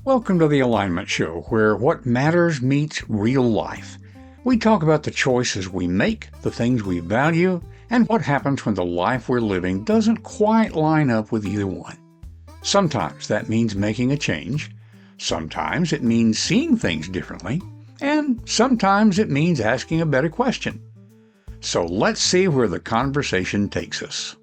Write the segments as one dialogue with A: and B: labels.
A: Welcome to the Alignment Show, where what matters meets real life. We talk about the choices we make, the things we value, and what happens when the life we're living doesn't quite line up with either one. Sometimes that means making a change. Sometimes it means seeing things differently. And sometimes it means asking a better question. So let's see where the conversation takes us.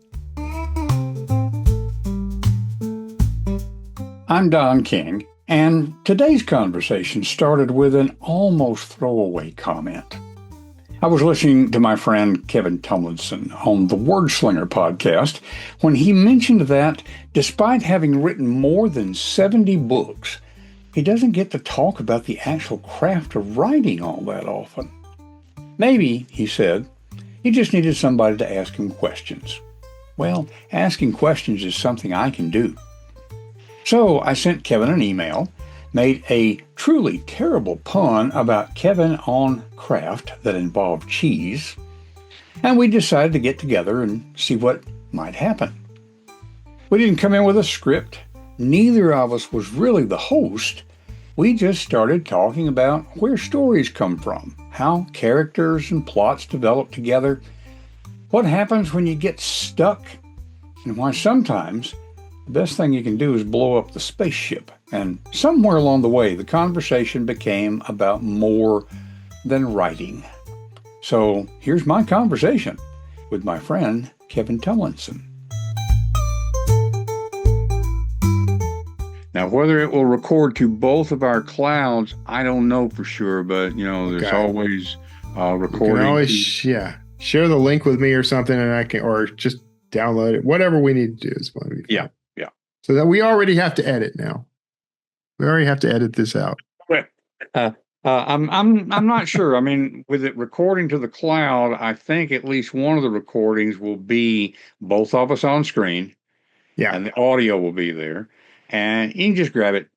A: I'm Don King. And today's conversation started with an almost throwaway comment. I was listening to my friend Kevin Tumlinson on the Wordslinger podcast when he mentioned that despite having written more than 70 books, he doesn't get to talk about the actual craft of writing all that often. Maybe, he said, he just needed somebody to ask him questions. Well, asking questions is something I can do. So I sent Kevin an email, made a truly terrible pun about Kevin on Kraft that involved cheese, and we decided to get together and see what might happen. We didn't come in with a script. Neither of us was really the host. We just started talking about where stories come from, how characters and plots develop together, what happens when you get stuck, and why sometimes the best thing you can do is blow up the spaceship. And somewhere along the way, the conversation became about more than writing. So here's my conversation with my friend, Kevin Tumlinson. Now, whether it will record to both of our clouds, I don't know for sure, but, there's always recording.
B: You can always, share the link with me or something, and I can, or just download it. Whatever we need to do is going to be fun.
A: Yeah.
B: So that we already have to edit now. We already have to edit this out.
A: I'm not sure. I mean, with it recording to the cloud, I think at least one of the recordings will be both of us on screen.
B: Yeah.
A: And the audio will be there. And you can just grab it,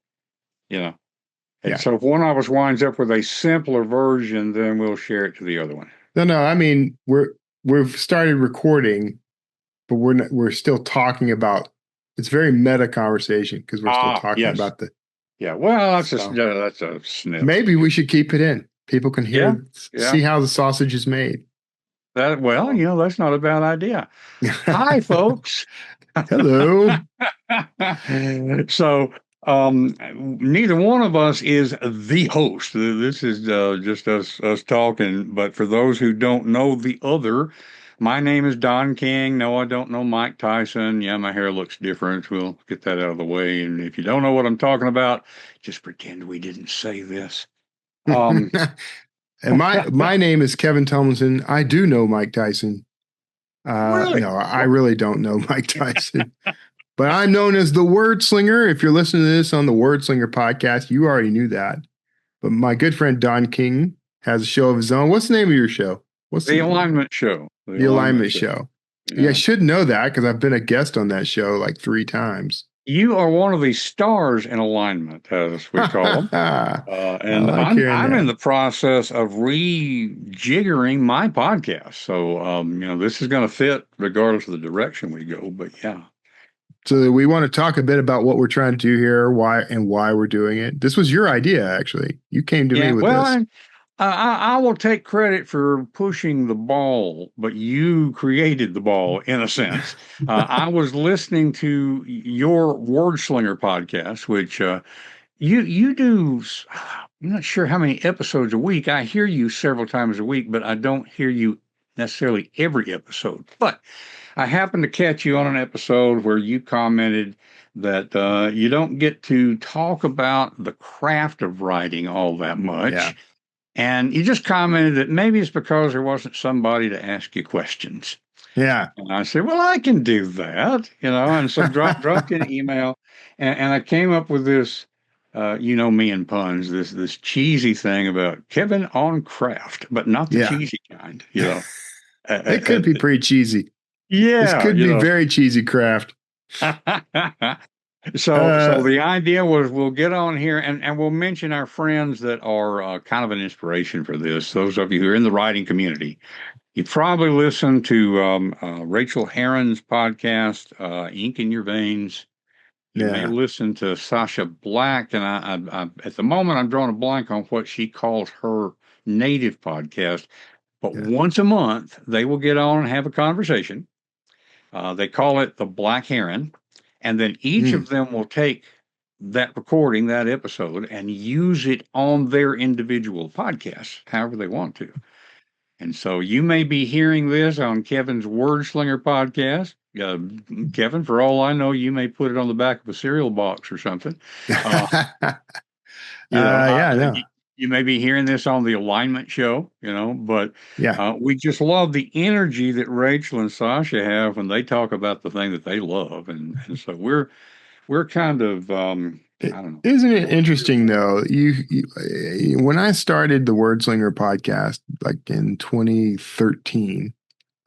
A: And so if one of us winds up with a simpler version, then we'll share it to the other one.
B: No. I mean, we've started recording, but we're still talking about. It's very meta conversation because we're still talking about the.
A: Yeah, well, that's a sniff.
B: Maybe we should keep it in. People can hear, see how the sausage is made.
A: That's not a bad idea. Hi, folks.
B: Hello.
A: So, neither one of us is the host. This is just us talking. But for those who don't know the other, my name is Don King. No, I don't know Mike Tyson. Yeah, my hair looks different. We'll get that out of the way. And if you don't know what I'm talking about, just pretend we didn't say this.
B: And my name is Kevin Tumlinson. I do know Mike Tyson.
A: Really?
B: No, I really don't know Mike Tyson. But I'm known as the Wordslinger. If you're listening to this on the Wordslinger podcast, you already knew that. But my good friend Don King has a show of his own. What's the name of your show? What's
A: the Alignment Show?
B: The Alignment Show. Yeah, I should know that because I've been a guest on that show like 3 times.
A: You are one of the stars in Alignment, as we call them. And I'm in the process of rejiggering my podcast. So, this is going to fit regardless of the direction we go. But yeah.
B: So we want to talk a bit about what we're trying to do here, why we're doing it. This was your idea, actually. You came to me with this.
A: I will take credit for pushing the ball, but you created the ball in a sense. I was listening to your Wordslinger podcast, which you do. I'm not sure how many episodes a week. I hear you several times a week, but I don't hear you necessarily every episode. But I happened to catch you on an episode where you commented that you don't get to talk about the craft of writing all that much.
B: Yeah.
A: And you just commented that maybe it's because there wasn't somebody to ask you questions.
B: Yeah.
A: And I said, well, I can do that, and so dropped in an email. And I came up with this, me and puns, this cheesy thing about Kevin on Kraft, but not the cheesy kind,
B: It could be pretty cheesy.
A: Yeah.
B: This could be very cheesy Kraft.
A: So the idea was we'll get on here and we'll mention our friends that are kind of an inspiration for this. Those of you who are in the writing community, you probably listened to Rachel Herron's podcast, Ink in Your Veins. You may
B: Yeah.
A: listen to Sasha Black, and I at the moment I'm drawing a blank on what she calls her native podcast. But
B: Yeah.
A: once a month, they will get on and have a conversation. They call it the Black Heron, and then each
B: Mm.
A: of them will take that recording, that episode, and use it on their individual podcasts, however they want to. And so you may be hearing this on Kevin's Word Slinger podcast. Kevin, for all I know, you may put it on the back of a cereal box or something. Uh,
B: Yeah, no.
A: you may be hearing this on the Alignment Show, but
B: Yeah.
A: we just love the energy that Rachel and Sasha have when they talk about the thing that they love, and so we're kind of I don't know.
B: Isn't it interesting though? When I started the Wordslinger podcast, like in 2013,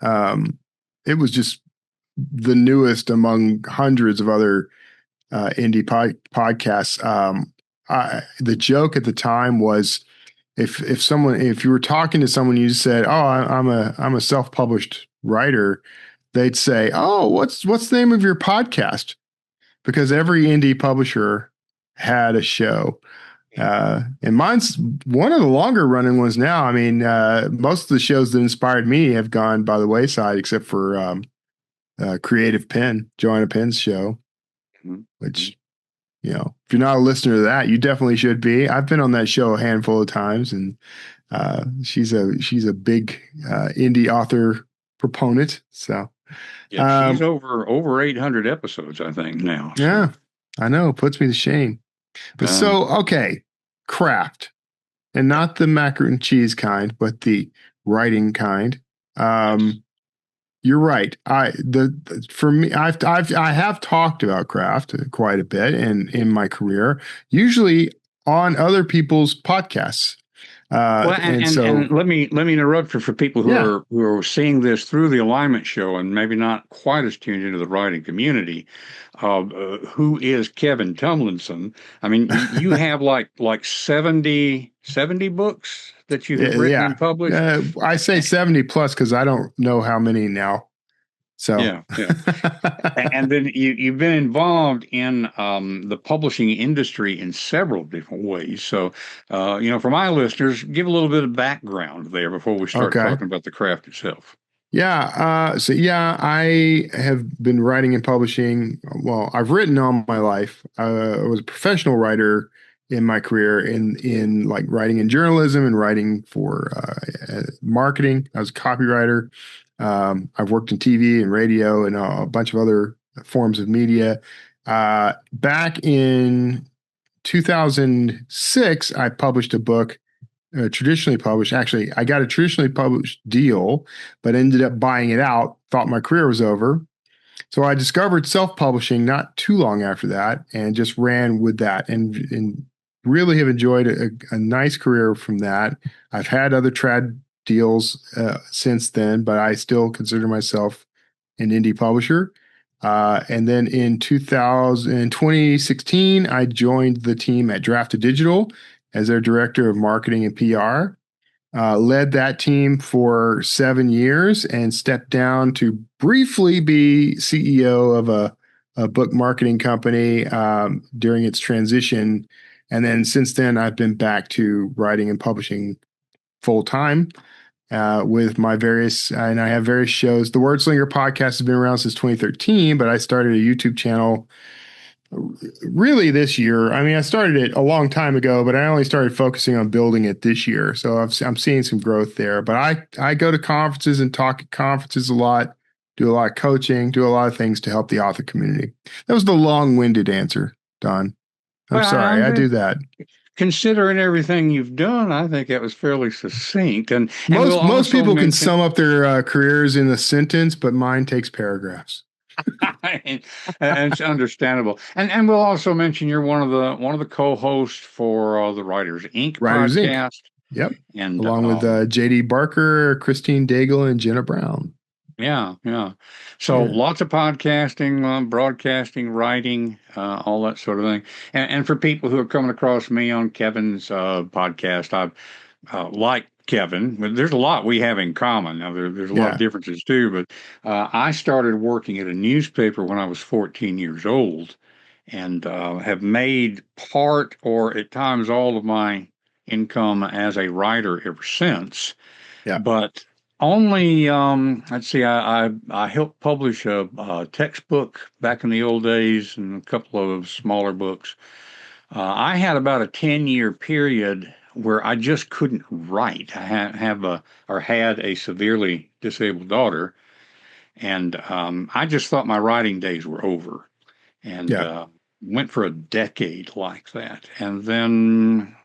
B: um, it was just the newest among hundreds of other indie podcasts. The joke at the time was if you were talking to someone, you said, "Oh, I'm a self-published writer," they'd say, "Oh, what's the name of your podcast?" Because every indie publisher had a show. And mine's one of the longer running ones now. I mean, most of the shows that inspired me have gone by the wayside, except for Creative Pen, Joanna Penn's show,
A: Mhm.
B: which, if you're not a listener to that, you definitely should be. I've been on that show a handful of times, and she's a big indie author proponent. So,
A: Yeah, she's over 800 episodes, I think now. So
B: yeah, I know, it puts me to shame. But
A: um,
B: okay, Kraft, and not the macaroni and cheese kind, but the writing kind.
A: yes.
B: You're right. For me, I have talked about Kraft quite a bit in my career, usually on other people's podcasts.
A: Well,
B: And
A: and
B: so,
A: let me interrupt you for people who
B: yeah,
A: are seeing this through the Alignment Show and maybe not quite as tuned into the writing community. Who is Kevin Tumlinson? I mean, you have like 70 books that you have written
B: yeah.
A: and published.
B: I say 70 plus because I don't know how many now. So,
A: Yeah, yeah. And then you've been involved in the publishing industry in several different ways. So, for my listeners, give a little bit of background there before we start
B: okay.
A: talking about the craft itself.
B: Yeah. I have been writing and publishing. Well, I've written all my life. I was a professional writer in my career in like writing in journalism and writing for marketing. I was a copywriter. I've worked in TV and radio and a bunch of other forms of media. Back in 2006, I published a book traditionally published. Actually, I got a traditionally published deal, but ended up buying it out. Thought my career was over. So I discovered self-publishing not too long after that, and just ran with that, and really have enjoyed a nice career from that. I've had other trad deals since then, but I still consider myself an indie publisher. And then in 2016, I joined the team at Drafted Digital as their director of marketing and PR. Led that team for 7 years and stepped down to briefly be CEO of a book marketing company during its transition. And then since then, I've been back to writing and publishing full time with my and I have various shows. The Wordslinger podcast has been around since 2013, but I started a YouTube channel really this year. I mean, I started it a long time ago, but I only started focusing on building it this year. So I'm seeing some growth there. But I go to conferences and talk at conferences a lot, do a lot of coaching, do a lot of things to help the author community. That was the long-winded answer, Don. I'm
A: Well,
B: sorry, I do that.
A: considering everything you've done, I think that was fairly succinct. And we'll
B: Most
A: also
B: people can
A: mention,
B: sum up their careers in a sentence, but mine takes paragraphs.
A: and it's understandable. And we'll also mention you're one of the co-hosts for the Writers Inc.
B: Writers Inc.
A: podcast,
B: Yep.
A: and
B: Along with JD Barker, Christine Daigle, and Jenna Brown.
A: yeah, yeah. So
B: Yeah.
A: lots of podcasting, broadcasting, writing, all that sort of thing. And for people who are coming across me on Kevin's podcast, I've like Kevin, but there's a lot we have in common. Now there's a lot of
B: Yeah.
A: differences too, but I started working at a newspaper when I was 14 years old, and have made part or at times all of my income as a writer ever since.
B: Yeah.
A: But only, let's see, I helped publish a textbook back in the old days and a couple of smaller books. I had about a 10-year period where I just couldn't write. Had a severely disabled daughter, and I just thought my writing days were over, and
B: Yeah.
A: went for a decade like that. And then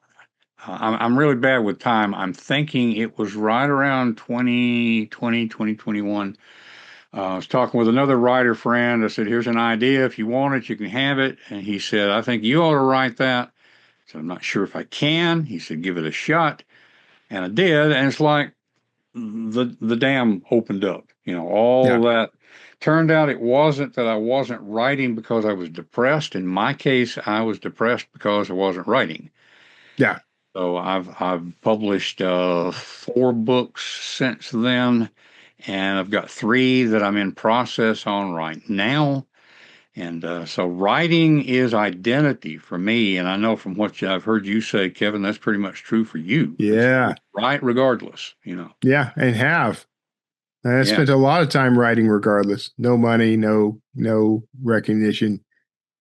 A: I'm really bad with time. I'm thinking it was right around 2020, 2021. I was talking with another writer friend. I said, here's an idea. If you want it, you can have it. And he said, I think you ought to write that. So I'm not sure if I can. He said, give it a shot. And I did. And it's like the dam opened up, all
B: Yeah.
A: that. Turned out it wasn't that I wasn't writing because I was depressed. In my case, I was depressed because I wasn't writing.
B: Yeah.
A: So I've published 4 books since then, and I've got 3 that I'm in process on right now. And so writing is identity for me, and I know from what I've heard you say, Kevin, that's pretty much true for you. That you
B: Yeah.
A: write regardless.
B: Yeah. And have. And I
A: Yeah,
B: spent a lot of time writing regardless. No money, no recognition.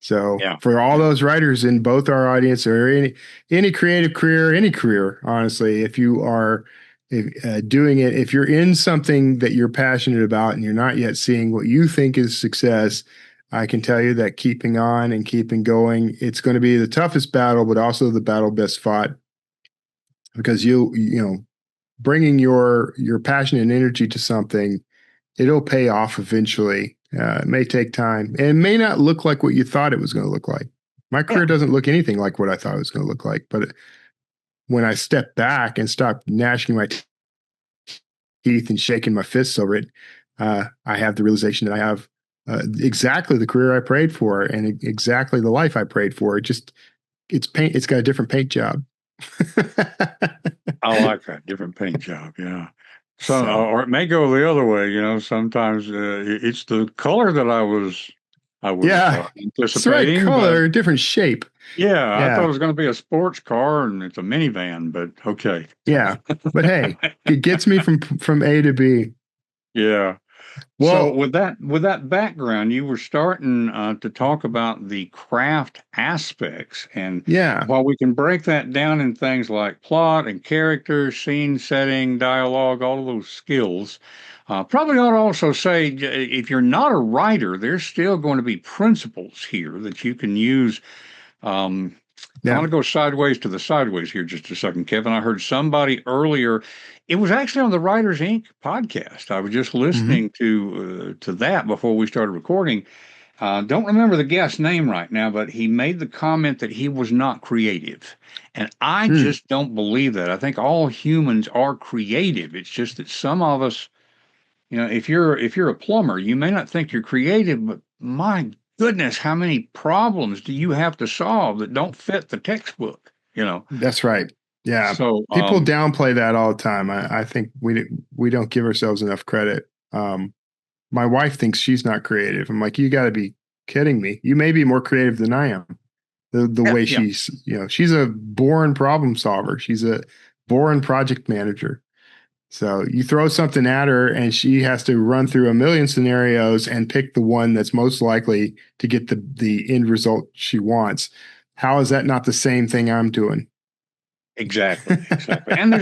B: So
A: yeah,
B: for all
A: yeah,
B: those writers in both our audience or any creative career, any career, honestly, if you are doing it, if you're in something that you're passionate about and you're not yet seeing what you think is success, I can tell you that keeping on and keeping going, it's going to be the toughest battle, but also the battle best fought because bringing your passion and energy to something, it'll pay off eventually. It may take time and it may not look like what you thought it was going to look like. My
A: yeah.
B: career doesn't look anything like what I thought it was going to look like. But when I step back and stop gnashing my teeth and shaking my fists over it, I have the realization that I have exactly the career I prayed for and exactly the life I prayed for. It's paint. It's got a different paint job.
A: I like that different paint job. Yeah. So,
B: So
A: or it may go the other way. Sometimes it's the color that I was
B: yeah, it's the right
A: anticipating, but
B: color, different shape.
A: yeah, I thought
B: Yeah.
A: it was going to be a sports car and it's a minivan, but okay.
B: Yeah. But hey, it gets me from A to B.
A: Yeah. So
B: Well,
A: with that background, you were starting to talk about the craft aspects, and
B: yeah.
A: while we can break that down in things like plot and character, scene setting, dialogue, all of those skills, probably ought to also say if you're not a writer, there's still going to be principles here that you can use. Um, I
B: Yeah.
A: want to go sideways to the sideways here just a second, Kevin. I heard somebody earlier. It was actually on the Writers Inc. podcast. I was just
B: Hmm.
A: listening to that before we started recording. Don't remember the guest's name right now, but he made the comment that he was not creative, and I
B: Mm.
A: just don't believe that. I think all humans are creative. It's just that some of us, if you're a plumber, you may not think you're creative, but my goodness, how many problems do you have to solve that don't fit the textbook?
B: That's right. Yeah.
A: So
B: People downplay that all the time. I think we don't give ourselves enough credit. My wife thinks she's not creative. I'm like, you got to be kidding me. You may be more creative than I am. The
A: yeah,
B: way
A: yeah,
B: she's a born problem solver. She's a born project manager. So you throw something at her and she has to run through a million scenarios and pick the one that's most likely to get the end result she wants. How is that not the same thing I'm doing?
A: exactly, exactly. And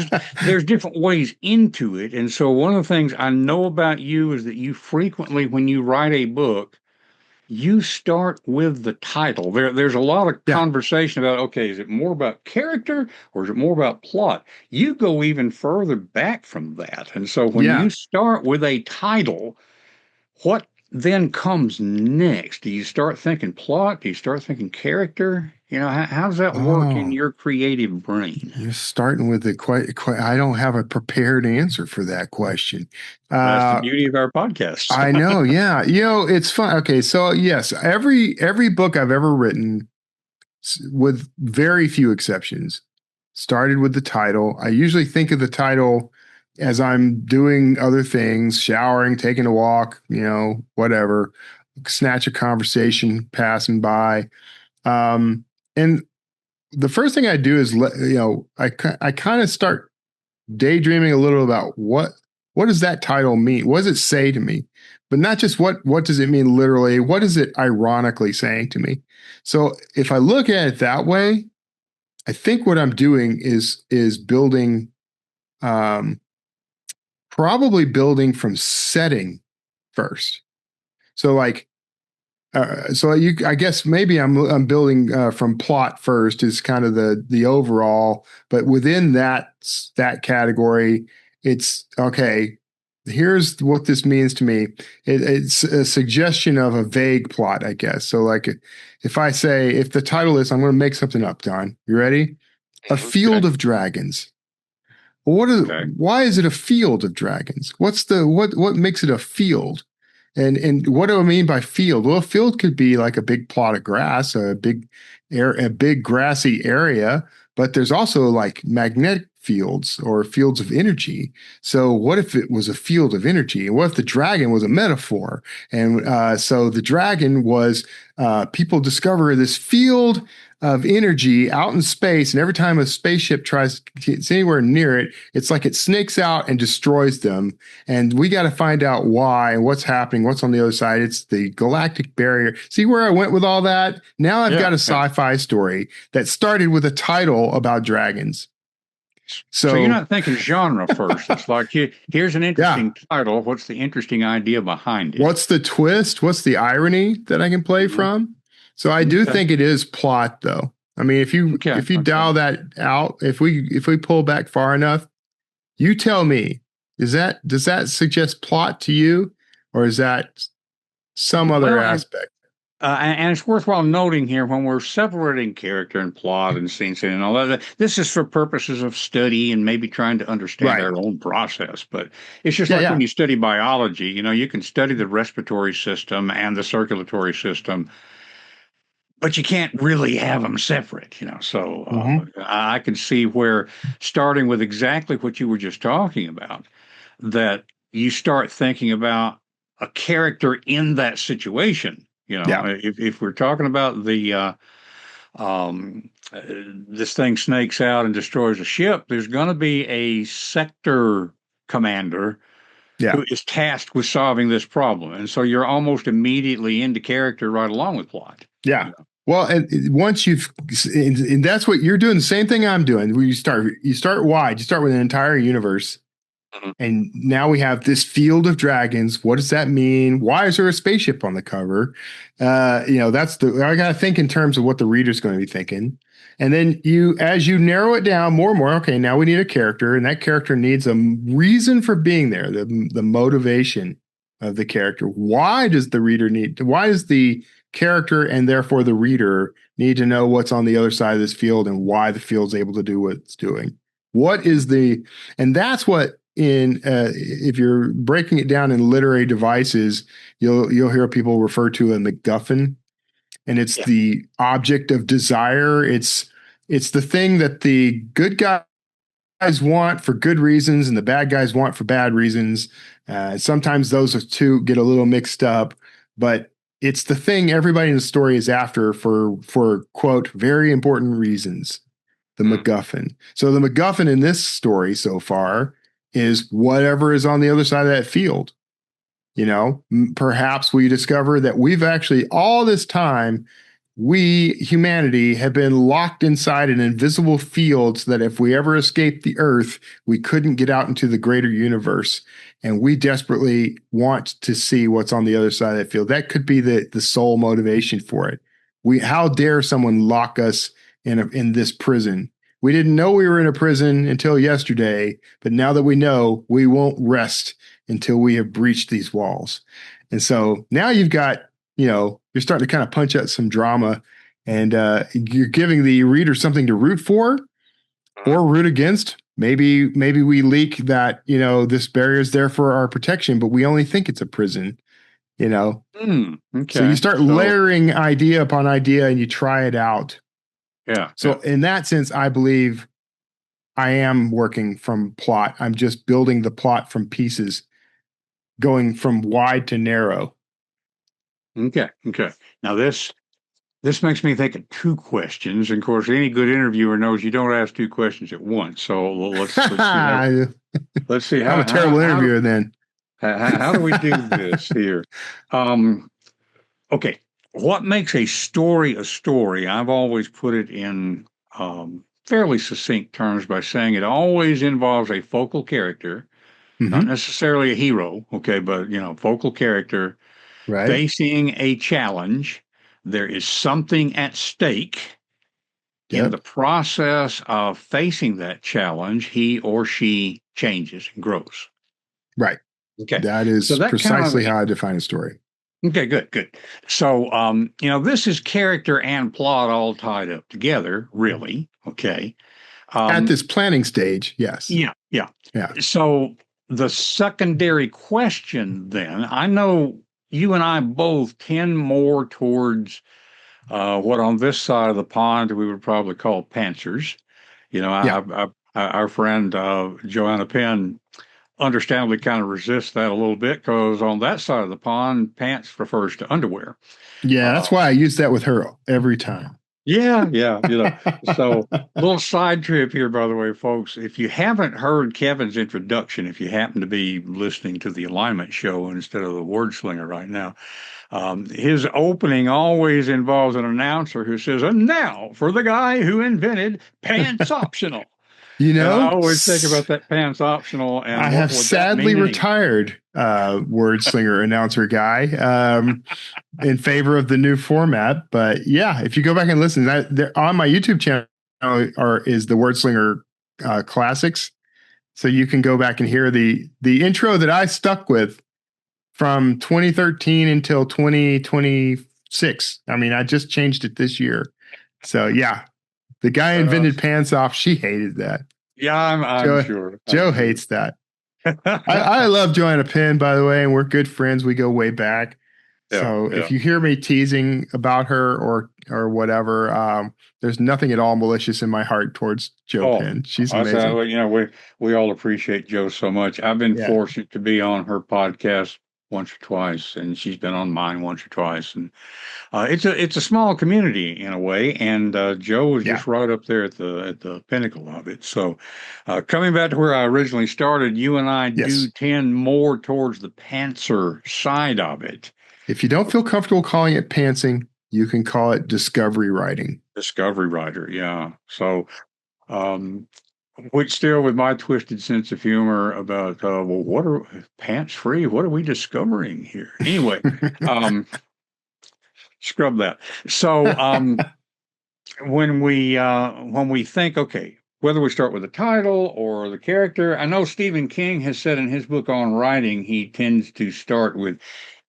A: there's different ways into it. And so one of the things I know about you is that you frequently, when you write a book, you start with the title. There's a lot of
B: Yeah.
A: conversation about, okay, is it more about character or is it more about plot? You go even further back from that. And so when
B: Yeah.
A: you start with a title, what then comes next? Do you start thinking plot? Do you start thinking character? How does that work in
B: Oh,
A: your creative brain?
B: you're starting with the quite. I don't have a prepared answer for that question.
A: That's the
B: Uh,
A: beauty of our podcast.
B: I know. Yeah. It's fun. Okay. So yes, every book I've ever written, with very few exceptions, started with the title. I usually think of the title as I'm doing other things, showering, taking a walk, whatever. snatch a conversation passing by. And the first thing I do is I kind of start daydreaming a little about what does that title mean? What does it say to me? But not just what does it mean literally? What is it ironically saying to me? So if I look at it that way, I think what I'm doing is building, um, probably building from setting first. So like I guess maybe I'm building from plot first is kind of the overall, but within that category, it's okay. Here's what this means to me. It's a suggestion of a vague plot, I guess. So like if the title is, I'm going to make something up, Don. You ready? A
A: Okay.
B: field of dragons.
A: Okay.
B: Why is it a field of dragons? What makes it a field? And what do I mean by field? Well, a field could be like a big plot of grass, a big grassy area, but there's also like magnetic fields or fields of energy. So what if it was a field of energy? And what if the dragon was a metaphor? And so the dragon was people discover this field of energy out in space, and every time a spaceship tries to get anywhere near it, it's like it snakes out and destroys them. And we got to find out why and what's happening, what's on the other side. It's the galactic barrier. See where I went with all that? Now I've got
A: Yeah.
B: a
A: Yeah.
B: sci-fi story that started with a title about dragons.
A: So you're
B: So
A: not thinking genre first. It's like here's an
B: yeah,
A: interesting title. What's the interesting idea behind it?
B: what's the twist? What's the irony that I can play
A: Mhm.
B: from? So I do
A: Okay.
B: think it is plot though. I mean,
A: Okay.
B: if you
A: Okay.
B: dial that out, if we pull back far enough, you tell me, does that suggest plot to you, or is that some other
A: Well,
B: aspect?
A: and it's worthwhile noting here when we're separating character and plot and scene setting and all that, this is for purposes of study and maybe trying to understand
B: Right.
A: our own process. But it's just
B: Yeah,
A: like when
B: yeah.
A: you study biology, you can study the respiratory system and the circulatory system, but you can't really have them separate. So
B: Hmm.
A: I can see where starting with exactly what you were just talking about, that you start thinking about a character in that situation.
B: Yeah.
A: If we're talking about this thing snakes out and destroys a ship, there's going to be a sector commander
B: Yeah.
A: who is tasked with solving this problem, and so you're almost immediately into character right along with plot.
B: Yeah. Well, and once and that's what you're doing. The same thing I'm doing. Where you start wide. You start with an entire universe,
A: Mhm.
B: and now we have this field of dragons. What does that mean? Why is there a spaceship on the cover? That's I got to think in terms of what the reader's going to be thinking. And then as you narrow it down more and more, okay, now we need a character, and that character needs a reason for being there, the motivation of the character. Why does the character and therefore the reader need to know what's on the other side of this field and why the field's able to do what it's doing? What is and that's what if you're breaking it down in literary devices, you'll hear people refer to a MacGuffin, and it's
A: Yeah.
B: the object of desire. It's the thing that the good guys want for good reasons and the bad guys want for bad reasons. Sometimes those two get a little mixed up, but it's the thing everybody in the story is after for quote very important reasons. The
A: Mm.
B: MacGuffin. So the MacGuffin in this story so far is whatever is on the other side of that field. Perhaps we discover that we've actually all this time, we humanity have been locked inside an invisible field so that if we ever escaped the earth, we couldn't get out into the greater universe. And we desperately want to see what's on the other side of that field. That could be the sole motivation for it. How dare someone lock us in this prison? We didn't know we were in a prison until yesterday, but now that we know, we won't rest until we have breached these walls. And so now you've got, you're starting to kind of punch out some drama, and you're giving the reader something to root for or root against. Maybe we leak that, this barrier is there for our protection, but we only think it's a prison, you know. So you
A: Okay.
B: start
A: So
B: layering idea upon idea and you try it out.
A: yeah,
B: So
A: yeah.
B: in that sense, I believe I am working from plot. I'm just building the plot from pieces, going from wide to narrow.
A: Okay. Okay. Now this makes me think of two questions. And of course, any good interviewer knows you don't ask two questions at once. So let's see how
B: I'm
A: let's see
B: a terrible interviewer then.
A: how do we do this here? Um, okay. What makes a story a story? I've always put it in fairly succinct terms by saying it always involves a focal character, not
B: Hmm.
A: necessarily a hero, okay, but focal character
B: Right.
A: facing a challenge. There is something at stake. In the
B: Yep.
A: process of facing that challenge, he or she changes and grows.
B: Right.
A: Okay.
B: That
A: So
B: is
A: that kind of
B: precisely how I define a story.
A: okay, good, good. So this is character and plot all tied up together, really. Okay.
B: At
A: Um,
B: this planning stage, yes.
A: yeah, yeah.
B: Yeah.
A: So the secondary question then, I know you and I both tend more towards what on this side of the pond we would probably call pantsers.
B: Yeah.
A: Our friend Joanna Penn understandably kind of resists that a little bit because on that side of the pond, pants refers to underwear.
B: Yeah. That's
A: Uh,
B: why I use that with her every time.
A: yeah, yeah, So, little side trip here, by the way, folks. If you haven't heard Kevin's introduction, if you happen to be listening to the alignment show instead of the word slinger right now, his opening always involves an announcer who says, "And now for the guy who invented pants optional."
B: You
A: And I
B: know,
A: always think about that pants optional and
B: I
A: what
B: have
A: would that
B: sadly
A: mean in English?
B: retired word slinger announcer guy in favor of the new format. But yeah, if you go back and listen, on my YouTube channel is the word slinger classics. So you can go back and hear the intro that I stuck with from 2013 until 2026. I mean, I just changed it this year. So yeah, the guy
A: Uh,
B: invented pants off. She hated that.
A: yeah, I'm
B: Joe
A: sure. I'm
B: Joe
A: sure.
B: hates that. I love Joanna Penn, by the way, and we're good friends. We go way back.
A: Yeah,
B: So if
A: yeah.
B: you hear me teasing about her or whatever, there's nothing at all malicious in my heart towards Joe
A: Oh,
B: Penn. She's
A: I said,
B: amazing.
A: well, we all appreciate Joe so much. I've been
B: Yeah.
A: fortunate to be on her podcast once or twice, and she's been on mine once or twice. And it's a small community in a way, and Joe was
B: Yeah.
A: just right up there at the pinnacle of it. So, coming back to where I originally started, you and I do
B: Yes.
A: tend more towards the pantser side of it.
B: If you don't feel comfortable calling it pantsing, you can call it discovery writing.
A: Discovery writer, yeah. So, um, which still with my twisted sense of humor about, well, what are pants free? What are we discovering here? Anyway, um, scrub that. So, when we think, okay, whether we start with the title or the character, I know Stephen King has said in his book on writing, he tends to start with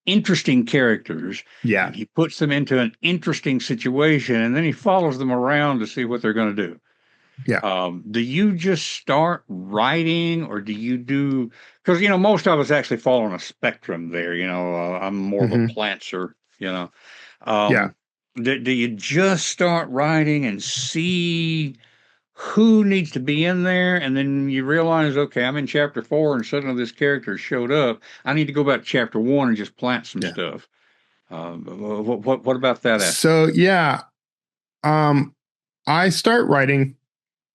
A: interesting characters
B: Yeah.
A: and he puts them into an interesting situation and then he follows them around to see what they're going to do.
B: Yeah.
A: Do you just start writing or do you do, because, most of us actually fall on a spectrum there. I'm more of a
B: Hmm.
A: plantser,
B: Yeah.
A: um, do you just start writing and see who needs to be in there? And then you realize, okay, I'm in chapter 4 and suddenly this character showed up. I need to go back to chapter 1 and just plant some
B: Yeah.
A: stuff. What about that aspect?
B: So yeah, um, I start writing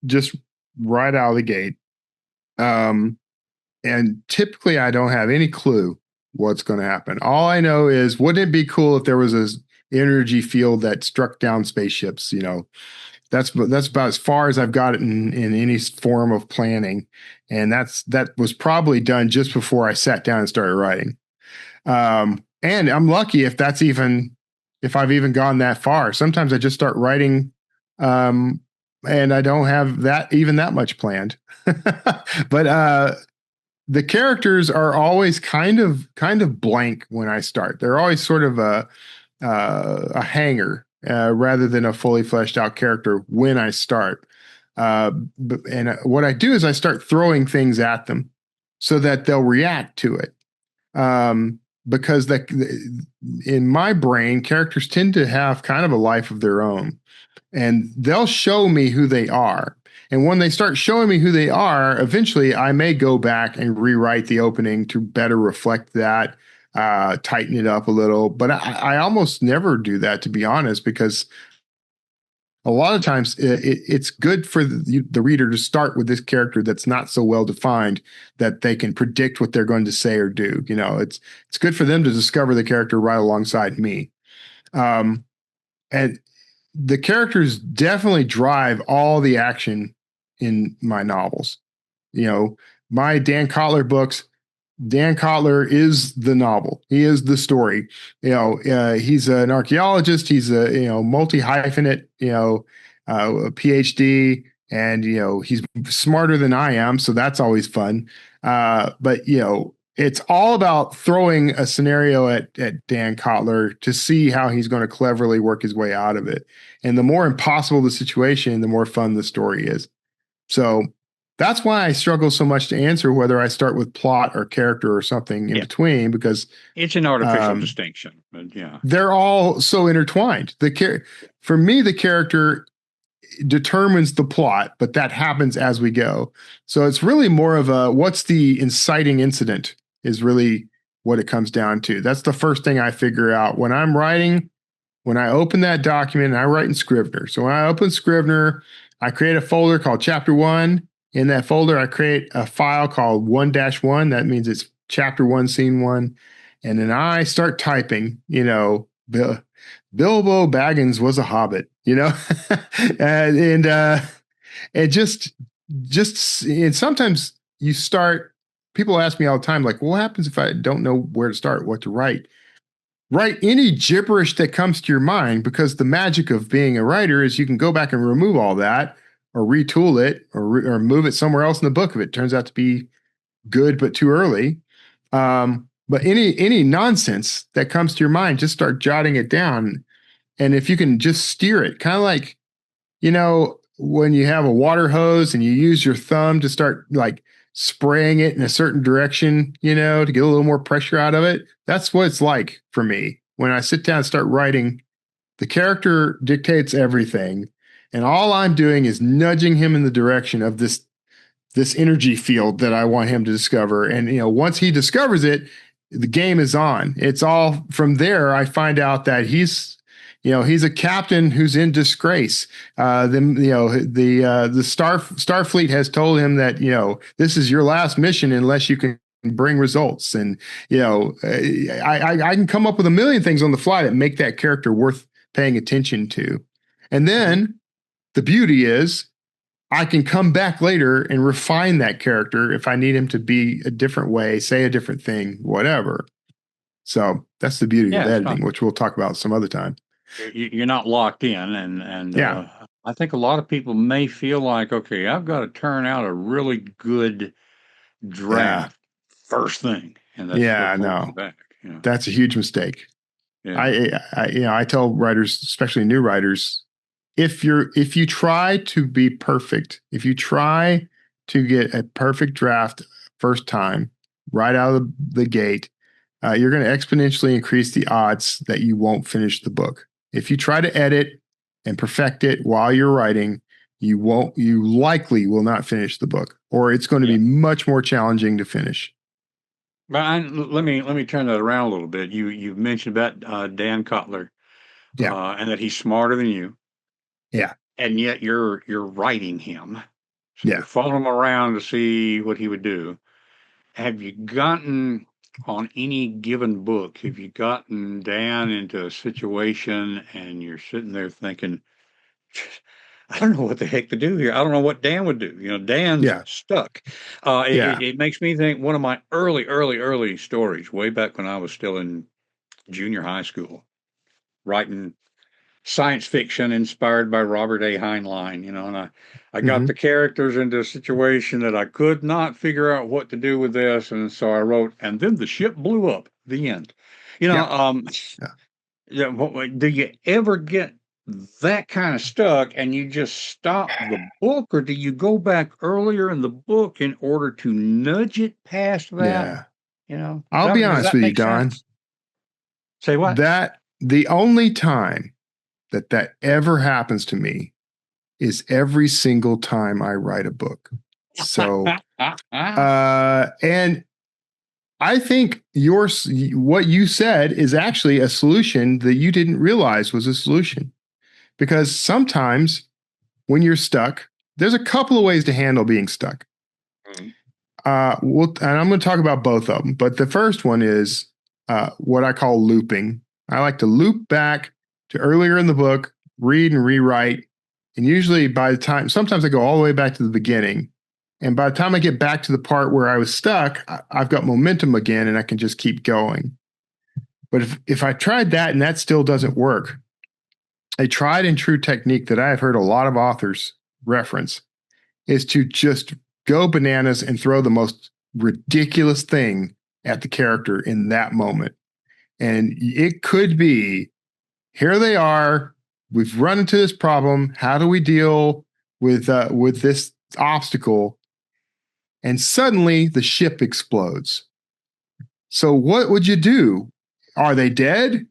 B: just right out of the gate. Um, and typically I don't have any clue what's going to happen. All I know is, wouldn't it be cool if there was a energy field that struck down spaceships? That's about as far as I've got it in any form of planning, and that was probably done just before I sat down and started writing. And I'm lucky if I've even gone that far. Sometimes I just start writing, um, and I don't have that much planned. But the characters are always kind of blank when I start. They're always sort of a hanger rather than a fully fleshed out character when I start. And what I do is I start throwing things at them so that they'll react to it. Because in my brain, characters tend to have kind of a life of their own, and they'll show me who they are. And when they start showing me who they are, eventually I may go back and rewrite the opening to better reflect that. tighten it up a little. But I almost never do that, to be honest, because a lot of times it's good for the reader to start with this character that's not so well defined that they can predict what they're going to say or do. It's good for them to discover the character right alongside me. And the characters definitely drive all the action in my novels. My Dan Kotler books, Dan Kotler is the novel. He is the story. He's an archaeologist. He's a multi-hyphenate, a PhD, and he's smarter than I am, so that's always fun. But it's all about throwing a scenario at Dan Kotler to see how he's going to cleverly work his way out of it. And the more impossible the situation, the more fun the story is. So that's why I struggle so much to answer whether I start with plot or character or something in between, because
A: it's an artificial distinction. But yeah,
B: they're all so intertwined. For me, the character determines the plot, but that happens as we go. So it's really more of a what's the inciting incident is really what it comes down to. That's the first thing I figure out when I'm writing. When I open that document, I write in Scrivener. So when I open Scrivener, I create a folder called Chapter 1. In that folder, I create a file called 1-1. That means it's Chapter 1, Scene 1. And then I start typing, Bilbo Baggins was a hobbit, and it just and sometimes people ask me all the time, like, what happens if I don't know where to start, what to write? Write any gibberish that comes to your mind, because the magic of being a writer is you can go back and remove all that or retool it or move it somewhere else in the book if it turns out to be good but too early. But any nonsense that comes to your mind, just start jotting it down. And if you can just steer it, kind of like, when you have a water hose and you use your thumb to start like spraying it in a certain direction, to get a little more pressure out of it. That's what it's like for me. When I sit down and start writing, the character dictates everything. And all I'm doing is nudging him in the direction of this energy field that I want him to discover. And, once he discovers it, the game is on. It's all from there. I find out that he's a captain who's in disgrace. The Starfleet has told him that, this is your last mission unless you can bring results. And, I can come up with a million things on the fly that make that character worth paying attention to. And then the beauty is I can come back later and refine that character if I need him to be a different way, say a different thing, whatever. So that's the beauty of editing, which we'll talk about some other time.
A: You're not locked in, and I think a lot of people may feel like, okay, I've got to turn out a really good draft first thing, and that's what holds you back.
B: That's a huge mistake. Yeah. I tell writers, especially new writers, if you try to be perfect, if you try to get a perfect draft first time, right out of the gate, you're going to exponentially increase the odds that you won't finish the book. If you try to edit and perfect it while you're writing, you likely will not finish the book, or it's going to be much more challenging to finish.
A: But let me turn that around a little bit. You mentioned about Dan Kotler, and that he's smarter than you.
B: Yeah.
A: And yet you're writing him. So you're following him around to see what he would do. Have you gotten on any given book, have you gotten Dan into a situation and you're sitting there thinking, I don't know what the heck to do here. I don't know what Dan would do. Dan's stuck. It makes me think one of my early stories, way back when I was still in junior high school, writing science fiction inspired by Robert A. Heinlein, and I got the characters into a situation that I could not figure out what to do with this. And so I wrote, and then the ship blew up, the end. Do you ever get that kind of stuck and you just stop the book, or do you go back earlier in the book in order to nudge it past that?
B: I'll be honest with you, Don.
A: Say what?
B: That the only time that ever happens to me is every single time I write a book. So, and I think what you said is actually a solution that you didn't realize was a solution. Because sometimes when you're stuck, there's a couple of ways to handle being stuck.
A: Mhm.
B: And I'm going to talk about both of them. But the first one is what I call looping. I like to loop back to earlier in the book, read and rewrite. And usually by the time, sometimes I go all the way back to the beginning. And by the time I get back to the part where I was stuck, I've got momentum again and I can just keep going. But if I tried that and that still doesn't work, a tried and true technique that I have heard a lot of authors reference is to just go bananas and throw the most ridiculous thing at the character in that moment. And it could be, here they are, we've run into this problem. How do we deal with this obstacle? And suddenly the ship explodes. So what would you do? Are they dead?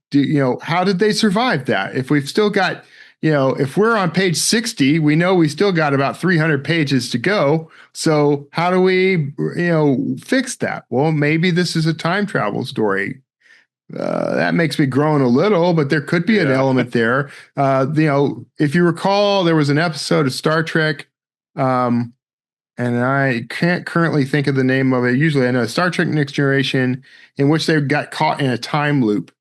B: How did they survive that? If we've still got, if we're on page 60, we know we still got about 300 pages to go. So how do we, fix that? Well, maybe this is a time travel story. That makes me groan a little, but there could be an element there. If you recall, there was an episode of Star Trek, and I can't currently think of the name of it. Usually I know Star Trek Next Generation, in which they got caught in a time loop.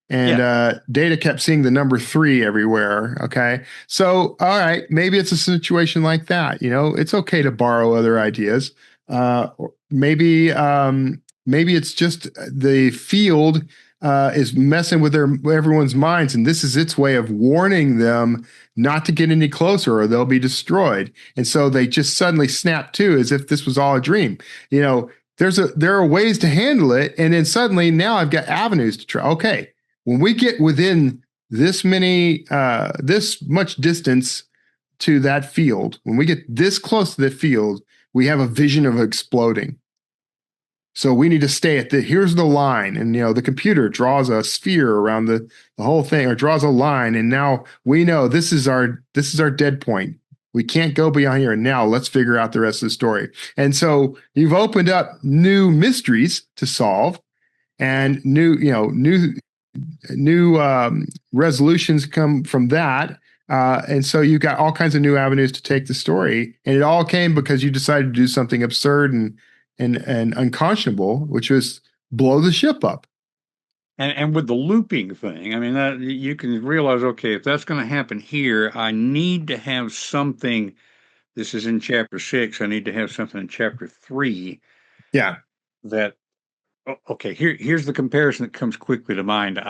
B: And Data kept seeing the number 3 everywhere. Okay. So, all right, maybe it's a situation like that. It's okay to borrow other ideas. Maybe it's just the field is messing with everyone's minds, and this is its way of warning them not to get any closer or they'll be destroyed. And so they just suddenly snap to as if this was all a dream. There are ways to handle it, and then suddenly now I've got avenues to try. Okay, when we get within this much distance to that field, when we get this close to the field, we have a vision of exploding. So we need to stay at here's the line. And, the computer draws a sphere around the whole thing, or draws a line. And now we know this is our dead point. We can't go beyond here. And now let's figure out the rest of the story. And so you've opened up new mysteries to solve, and new resolutions come from that. And so you got all kinds of new avenues to take the story. And it all came because you decided to do something absurd and unconscionable, which was blow the ship up.
A: And with the looping thing, I mean, that you can realize, okay, if that's going to happen here, I need to have something. This is in chapter 6. I need to have something in chapter 3.
B: Yeah.
A: That, okay, here's the comparison that comes quickly to mind.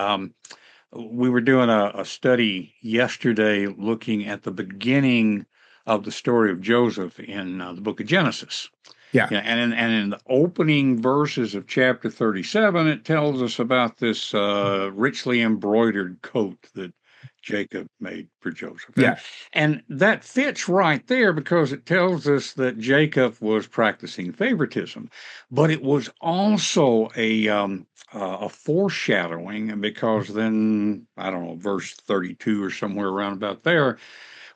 A: We were doing a study yesterday looking at the beginning of the story of Joseph in the book of Genesis.
B: Yeah.
A: And in the opening verses of chapter 37, it tells us about this richly embroidered coat that Jacob made for Joseph.
B: Yeah.
A: And that fits right there because it tells us that Jacob was practicing favoritism, but it was also a foreshadowing, because then, I don't know, verse 32 or somewhere around about there,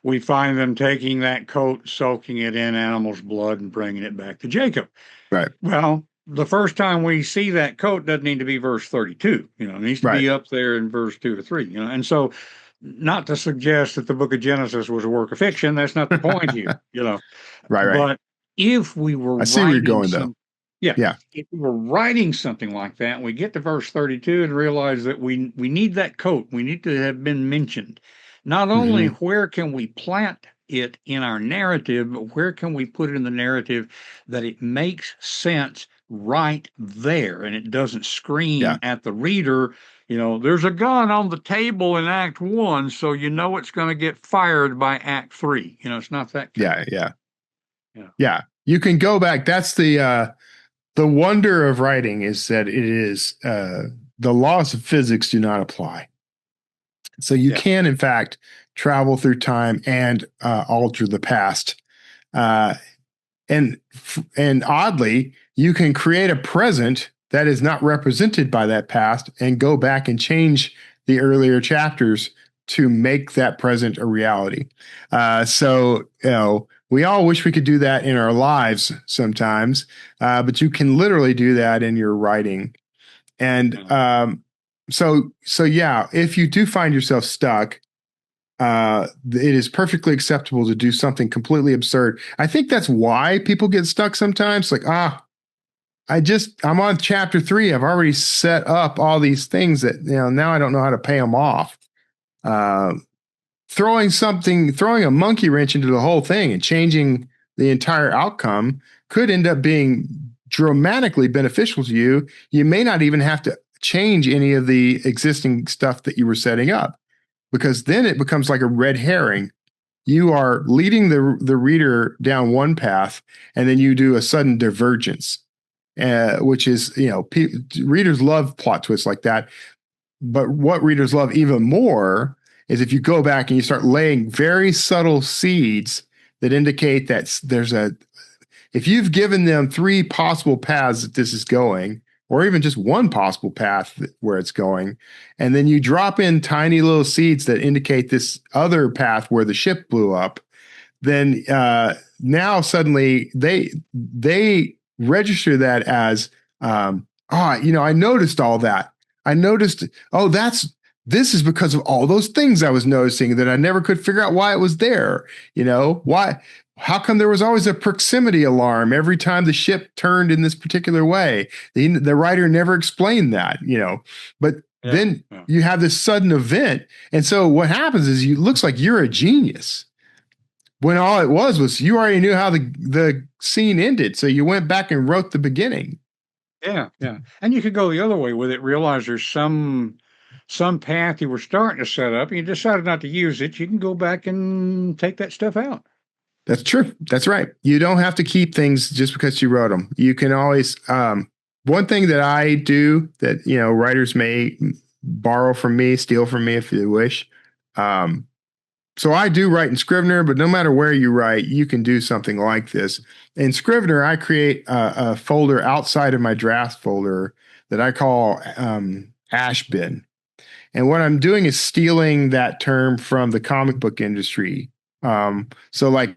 A: we find them taking that coat, soaking it in animal's blood, and bringing it back to Jacob.
B: Right.
A: Well, the first time we see that coat doesn't need to be verse 32. It needs to be up there in verse 2 or 3. And so, not to suggest that the book of Genesis was a work of fiction. That's not the point here.
B: Right.
A: But if we were,
B: I see where you're going though.
A: Yeah. If we were writing something like that, we get to verse 32 and realize that we need that coat. We need to have been mentioned. Not only where can we plant it in our narrative, but where can we put it in the narrative that it makes sense right there and it doesn't scream at the reader, there's a gun on the table in Act 1, so it's going to get fired by Act 3. It's not that kind.
B: Yeah. You can go back. That's the wonder of writing, is that it is the laws of physics do not apply. So you can, in fact, travel through time and alter the past. And oddly, you can create a present that is not represented by that past and go back and change the earlier chapters to make that present a reality. So We all wish we could do that in our lives sometimes, but you can literally do that in your writing. And so yeah, if you do find yourself stuck, it is perfectly acceptable to do something completely absurd. I think that's why people get stuck sometimes. Like, I'm on chapter 3. I've already set up all these things that, now I don't know how to pay them off. Uh, throwing a monkey wrench into the whole thing and changing the entire outcome could end up being dramatically beneficial to you. You may not even have to change any of the existing stuff that you were setting up, because then it becomes like a red herring. You are leading the reader down one path, and then you do a sudden divergence, which is, readers love plot twists like that. But what readers love even more is if you go back and you start laying very subtle seeds that indicate that if you've given them 3 possible paths that this is going, or even just one possible path where it's going, and then you drop in tiny little seeds that indicate this other path where the ship blew up, then now suddenly they register that as, I noticed all that. I noticed, this is because of all those things I was noticing that I never could figure out why it was there. How come there was always a proximity alarm every time the ship turned in this particular way? The writer never explained that, but then you have this sudden event. And so what happens is it looks like you're a genius, when all it was you already knew how the scene ended. So you went back and wrote the beginning.
A: Yeah, yeah. And you could go the other way with it, realize there's some path you were starting to set up and you decided not to use it. You can go back and take that stuff out.
B: That's true. That's right. You don't have to keep things just because you wrote them. You can always, one thing that I do that, writers may borrow from me, steal from me if you wish. So I do write in Scrivener, but no matter where you write, you can do something like this. In Scrivener, I create a folder outside of my draft folder that I call Ash Bin. And what I'm doing is stealing that term from the comic book industry. So like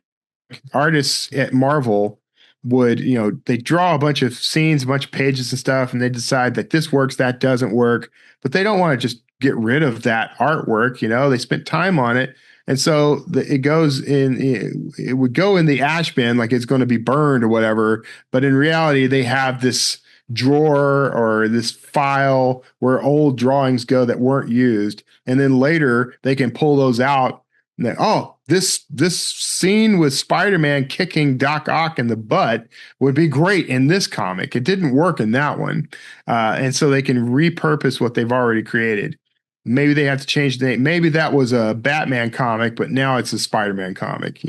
B: artists at Marvel would, they draw a bunch of scenes, a bunch of pages and stuff, and they decide that this works, that doesn't work, but they don't want to just get rid of that artwork. They spent time on it. And so it would go in the ash bin, like it's going to be burned or whatever. But in reality, they have this drawer or this file where old drawings go that weren't used. And then later they can pull those out and then, this scene with Spider-Man kicking Doc Ock in the butt would be great in this comic. It didn't work in that one. And so they can repurpose what they've already created. Maybe they have to change the name. Maybe that was a Batman comic, but now it's a Spider-Man comic,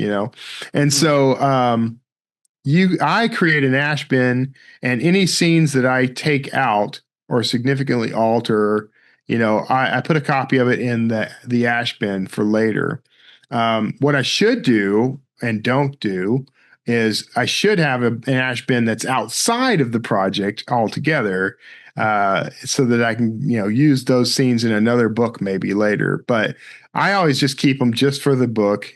B: And so I create an ash bin, and any scenes that I take out or significantly alter, I put a copy of it in the ash bin for later. What I should do and don't do is I should have an ash bin that's outside of the project altogether, so that I can, use those scenes in another book maybe later. But I always just keep them just for the book.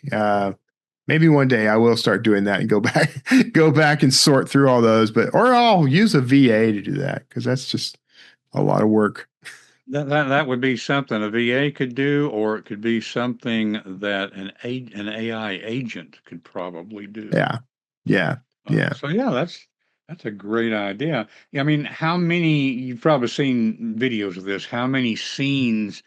B: Maybe one day I will start doing that and go back and sort through all those. Or I'll use a VA to do that, because that's just a lot of work.
A: That would be something a VA could do, or it could be something that an AI agent could probably do.
B: Yeah.
A: So yeah, that's a great idea. I mean, you've probably seen videos of this, how many scenes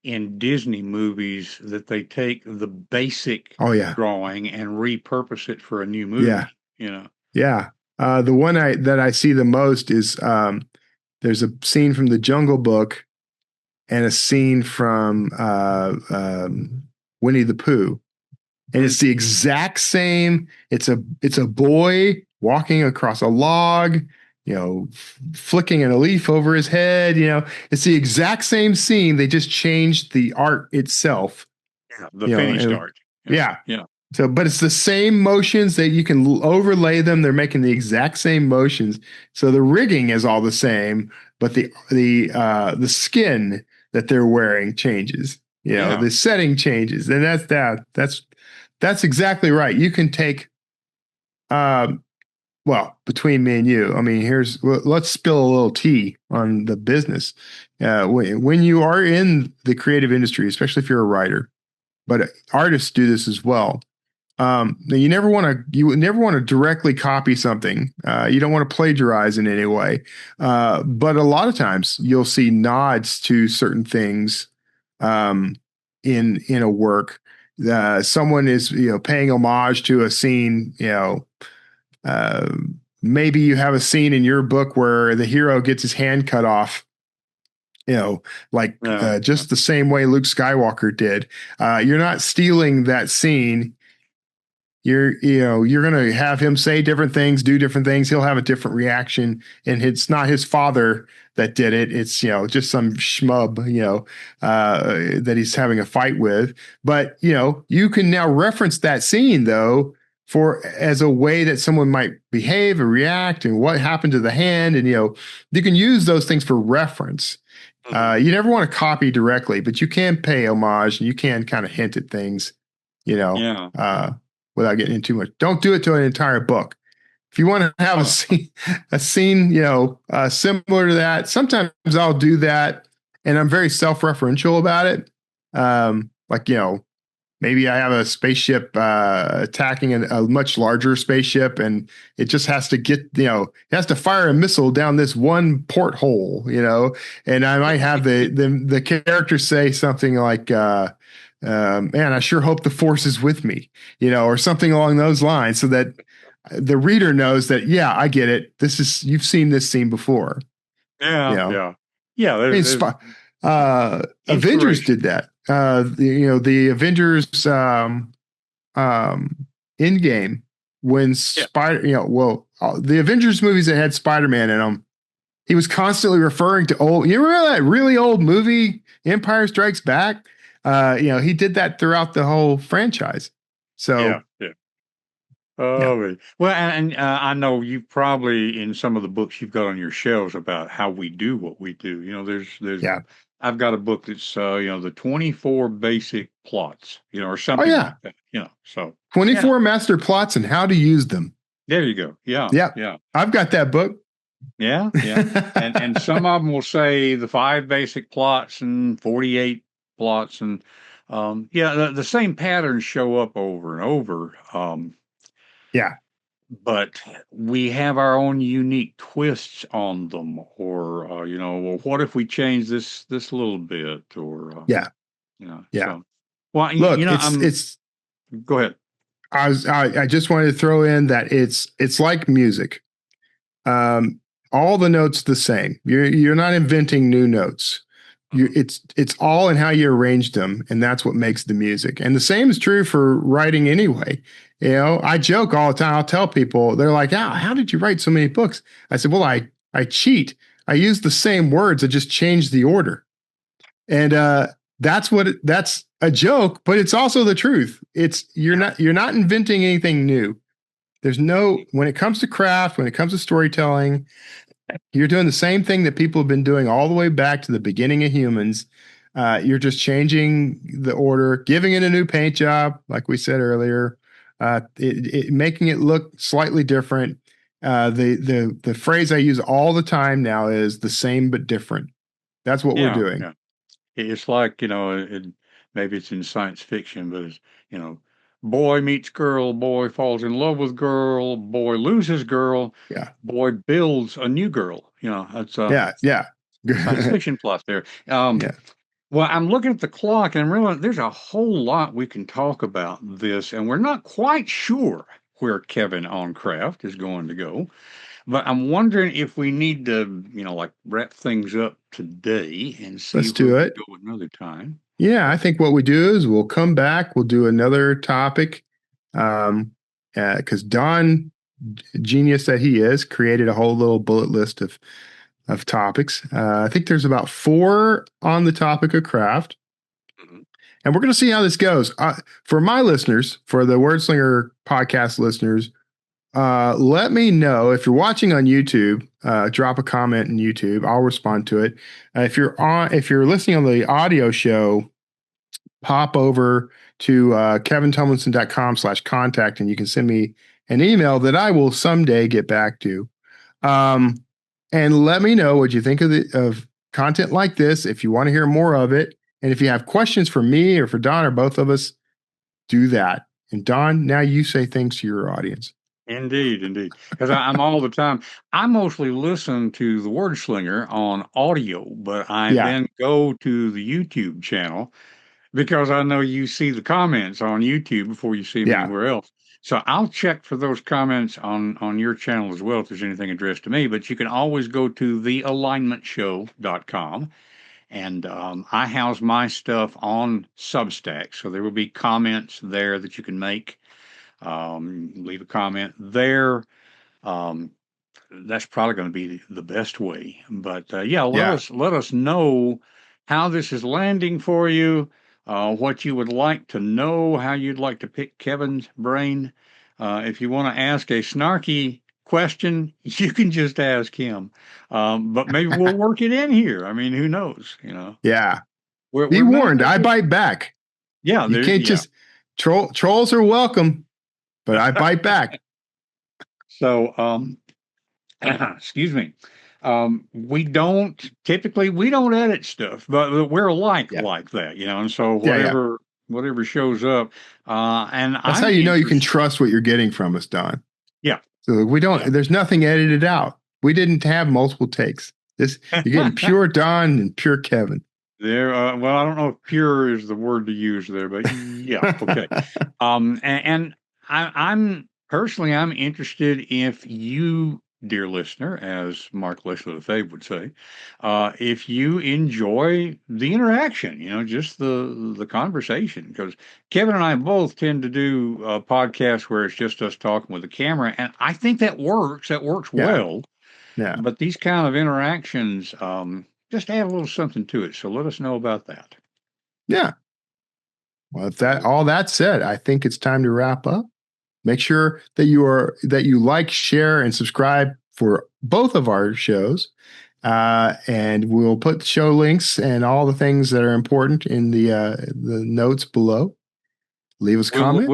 A: in Disney movies that they take the basic drawing and repurpose it for a new movie,
B: Yeah. The one that I see the most is, there's a scene from the Jungle Book and a scene from Winnie the Pooh. And it's the exact same. It's a boy walking across a log, flicking a leaf over his head. It's the exact same scene. They just changed the art itself.
A: Yeah, the finished art.
B: Yeah. So, but it's the same motions that you can overlay them. They're making the exact same motions. So the rigging is all the same, but the skin that they're wearing changes. The setting changes, and that's exactly right. You can take Um, well, between me and you, I mean, let's spill a little tea on the business. When you are in the creative industry, especially if you're a writer, but artists do this as well. You never want to directly copy something. You don't want to plagiarize in any way. But a lot of times you'll see nods to certain things in a work. Someone is paying homage to a scene. Uh, Maybe you have a scene in your book where the hero gets his hand cut off. Like just the same way Luke Skywalker did. You're not stealing that scene. You're going to have him say different things, do different things. He'll have a different reaction, and it's not his father that did it. It's just some schmub that he's having a fight with. But you can now reference that scene though for as a way that someone might behave or react, and what happened to the hand, and you can use those things for reference. You never want to copy directly, but you can pay homage, and you can kind of hint at things,
A: Yeah.
B: Without getting into too much. Don't do it to an entire book. If you want to have a scene, similar to that, sometimes I'll do that, and I'm very self-referential about it. Like maybe I have a spaceship attacking a much larger spaceship, and it just has to it has to fire a missile down this one porthole, and I might have the character say something like, man, I sure hope the force is with me, or something along those lines, so that the reader knows that, yeah, I get it. You've seen this scene before.
A: Yeah. I mean,
B: Avengers did that. The Avengers Endgame, when the Avengers movies that had Spider-Man in them, he was constantly referring to old. You remember that really old movie, Empire Strikes Back? He did that throughout the whole franchise. So
A: well, and I know you probably in some of the books you've got on your shelves about how we do what we do. There's I've got a book that's the 24 basic plots, or something like that. So
B: 24 master plots and how to use them.
A: There you go. Yeah.
B: I've got that book.
A: Yeah. and some of them will say the 5 basic plots and 48 plots, and the same patterns show up over and over. But we have our own unique twists on them, or well, what if we change this little bit, or So, well,
B: look,
A: go ahead.
B: I just wanted to throw in that it's like music. All the notes the same. You're not inventing new notes. It's all in how you arrange them, and that's what makes the music. And the same is true for writing anyway. I joke all the time. I'll tell people, they're like, how did you write so many books? I said, well, I cheat. I use the same words. I just change the order. And that's a joke, but it's also the truth. You're not inventing anything new. When it comes to craft, when it comes to storytelling, you're doing the same thing that people have been doing all the way back to the beginning of humans. You're just changing the order, giving it a new paint job, like we said earlier, making it look slightly different. The phrase I use all the time now is the same but different. That's what we're doing.
A: Yeah. It's like, maybe it's in science fiction, but it's, boy meets girl, boy falls in love with girl, boy loses girl, boy builds a new girl. That's science fiction plot there. Well, I'm looking at the clock and I'm realizing there's a whole lot we can talk about this, and we're not quite sure where Kevin on Kraft is going to go. But I'm wondering if we need to, wrap things up today and see
B: Let's do it.
A: Go another time.
B: Yeah, I think what we do is we'll come back. We'll do another topic, because Don, genius that he is, created a whole little bullet list of topics. I think there's about 4 on the topic of craft, and we're going to see how this goes. For my listeners, for the Wordslinger podcast listeners, let me know if you're watching on YouTube. Drop a comment in YouTube. I'll respond to it. If you're listening on the audio show, pop over to kevintumlinson.com/contact, and you can send me an email that I will someday get back to. And let me know what you think of content like this, if you want to hear more of it. And if you have questions for me or for Don or both of us, do that. And Don, now you say things to your audience.
A: Indeed. Because I'm all the time. I mostly listen to the Word Slinger on audio, but I then go to the YouTube channel because I know you see the comments on YouTube before you see them anywhere else. So I'll check for those comments on your channel as well if there's anything addressed to me. But you can always go to thealignmentshow.com. And I house my stuff on Substack. So there will be comments there that you can make. Leave a comment there. That's probably going to be the best way. But let us know how this is landing for you, what you would like to know, how you'd like to pick Kevin's brain. If you want to ask a snarky question, you can just ask him. But maybe we'll work it in here. I mean, who knows?
B: Yeah. Be warned. I bite back.
A: Yeah.
B: You can't just trolls are welcome, but I bite back.
A: So, excuse me. We don't edit stuff, but we're like that, and so whatever shows up, and
B: that's how you know you can trust what you're getting from us, Don.
A: Yeah.
B: So we don't. There's nothing edited out. We didn't have multiple takes. You're getting pure Don and pure Kevin.
A: There. Well, I don't know if pure is the word to use there, but yeah. Okay. And I'm personally, I'm interested if you, dear listener, as Mark Leslie Lefebvre would say, if you enjoy the interaction, just the conversation, because Kevin and I both tend to do podcasts where it's just us talking with the camera, and I think that works. That works well.
B: Yeah.
A: But these kind of interactions just add a little something to it. So let us know about that.
B: Yeah. Well, if all that said, I think it's time to wrap up. Make sure that you like, share, and subscribe for both of our shows. And we'll put show links and all the things that are important in the notes below. Leave us a comment.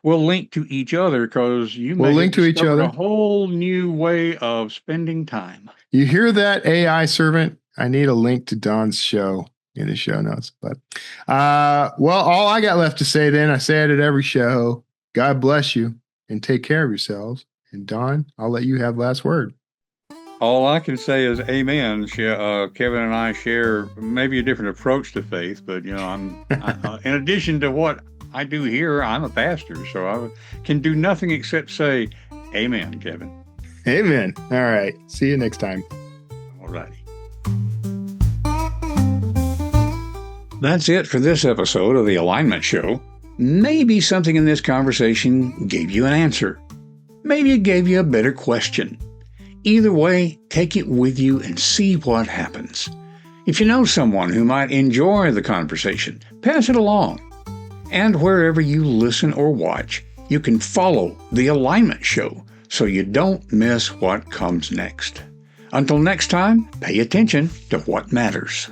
A: We'll link to each other because
B: we'll link to each other.
A: A whole new way of spending time.
B: You hear that, AI servant? I need a link to Don's show in the show notes. But all I got left to say then, I say it at every show. God bless you and take care of yourselves. And Don, I'll let you have last word.
A: All I can say is amen. Kevin and I share maybe a different approach to faith, but I'm in addition to what I do here, I'm a pastor, so I can do nothing except say amen, Kevin.
B: Amen. All right. See you next time.
A: All righty. That's it for this episode of The Alignment Show. Maybe something in this conversation gave you an answer. Maybe it gave you a better question. Either way, take it with you and see what happens. If you know someone who might enjoy the conversation, pass it along. And wherever you listen or watch, you can follow The Alignment Show so you don't miss what comes next. Until next time, pay attention to what matters.